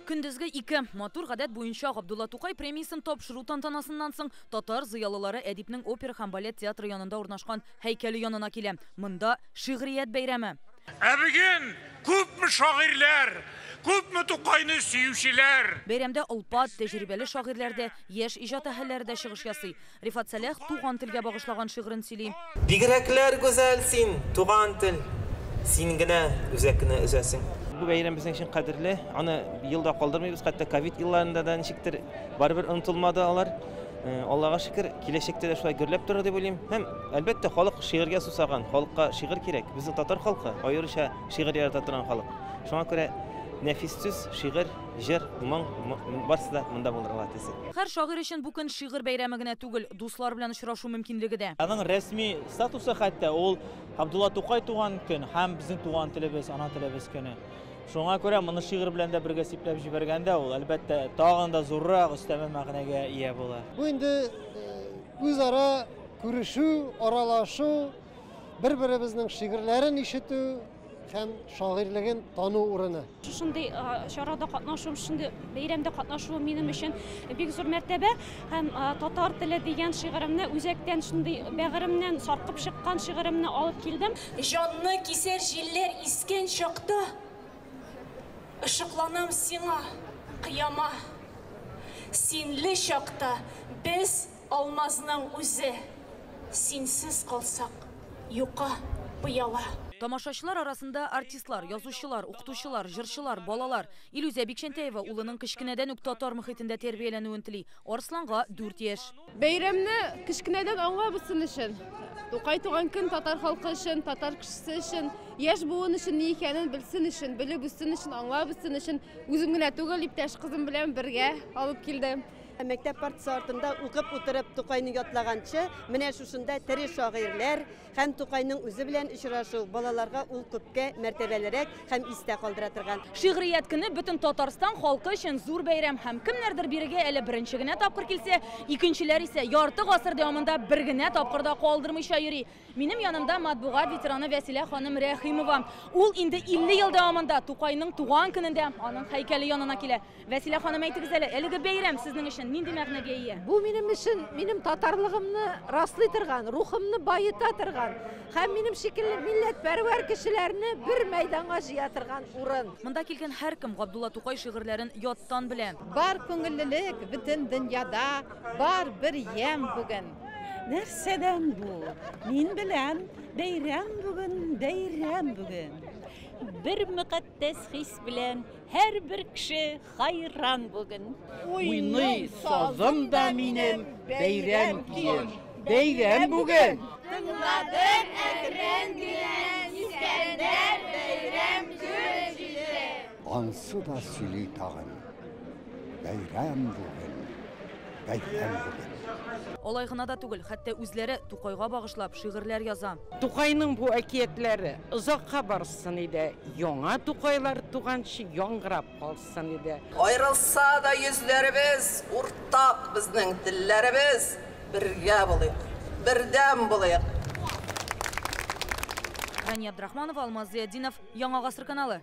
Күндізгі 2 матур гадәт буенча Габдулла Тукай премиясын тапшыру тантанасыннан соң татар зыялылары әдипнең опера һәм балет театры янында урнашкан һәйкәле янына килә. Монда шигърият бәйрәме. Бүген күпме шагыйрьләр, күпме Тукайны сөючеләр. Бәйрәмдә алпат тәҗрибәле шагыйрьләр дә, яшь иҗат әһелләре дә чыгыш ясый. Рифат Салах туган телгә багышлаган шигырен сөйли. Бигрәкләр гүзәл син, туган тел. Син генә үзәкне үзәсең. Bu бәйрәм безнең өчен кадерле. Аны елда калдырмыйбыз. Хәтта ковид елларында да ничектер барыбер онытылмады алар. Аллага шөкер, киләчәктә дә шулай гөрләп торыр дип уйлыйм. Һәм әлбәттә халык шигырьгә сусаган, халыкка шигырь кирәк. Безнең татар халкы аеруча шигырь ярата торган халык. Шуңа күрә нәфис сүз, шигырь, җыр, моң барсы да монда булырга тиеш. Һәр шагыйрь өчен бу көн шигырь бәйрәме генә түгел, дуслар белән очрашу мөмкинлеге дә. Аның рәсми статусы хәтта ул Габдулла Тукай туган көн һәм безнең туган телебез, ана телебез көне. Шуңа күрә моны шигырь белән дә бергә сипләп җибәргәндә ул әлбәттә тагын да зуррак өстәмә мәгънәгә ия була. Бу инде үзара күрешү, аралашу, бер-беребезнең шигырьләрен ишетү һәм шагыйрьлеген тану урыны. Шундый чарада катнашуым, шундый бәйрәмдә катнашуым минем өчен бик зур мәртәбә һәм татар теле дигән шигыремне үзәктән шундый бәгыремнән саркып чыккан шигыремне алып килдем. Җанны кисәр җилләр искән чакта ышыкланам сиңа, кыяма. Синле чакта без алмазның үзе, синсез калсак юка буяла. Тамашачылар арасында артистлар, язучылар, укытучылар, җырчылар, балалар. Илүзә Бикшәнтәева улының кечкенәдән үк татар мөхитендә тәрбияләнүен тели. Арсланга 4 яшь. Бәйрәмне кечкенәдән аңлабызсын өчен. Тукай туган көн татар халкы өчен, татар кешесе өчен, яшь буын өчен ни икәнен белсен өчен, белеп үссен өчен, аңлабызсын өчен үзем генә түгел, иптәш кызым белән бергә алып килдем. Мәктәп партиясе артында укып утырып Тукайны ятлаганчы, менә шушында тере шагыйрьләр һәм Тукайның үзе белән очрашу балаларга ул күпкә мәртәбәлерәк һәм истә калдыра торган. Шигърият көне бөтен Татарстан халкы өчен зур бәйрәм һәм кемнәрдер бирегә әле беренче генә тапкыр килсә, икенчеләр исә ярты гасыр дәвамында бер генә тапкыр да калдырмыйча йөри. Минем янымда матбугат ветераны Вәсилә ханым Рәхимова. Ул инде 50 ел дәвамында Тукайның туган көнендә аның һәйкәле янына килә. Вәсилә ханым, әйтегез әле, әлеге бәйрәм сезнең өчен нинди мәгънәгә ия? Бу минем өчен, минем татарлыгымны раслый торган, рухымны байыта торган һәм минем шикелле милләтпәрвәр кешеләрне бер мәйданга җыя торган урын. Монда килгән һәркем Габдулла Тукай шигырьләрен яттан белә. Бар күңеллелек бөтен дөньяда, бар бер ям бүген. Нәрсәдән бу? Мин белән бәйрәм бүген. Бер мөкатдәс хис белән һәр бер кеше хайран бүген. Уйный сазым да минем бәйрәм кием. Бәйрәм бүген. Тыңладың әкрен дигән Искәндәр бәйрәм күн җитә. Ансы да сөйли тагын. Бәйрәм бүген. Бәйрәм бүген. Алай гына да түгел, хәтта үзләре Тукайга багышлап шигырьләр яза. Тукайның бу әкиятләре озакка барсын иде. Яңа Тукайлар туганчы яңгырап калсын иде. Аерылса да йөзләребез, уртак безнең телләребез, бергә булыйк, бердәм булыйк. Рания Абдрахманова, Алмаз Зияддинов, Яңа гасыр каналы.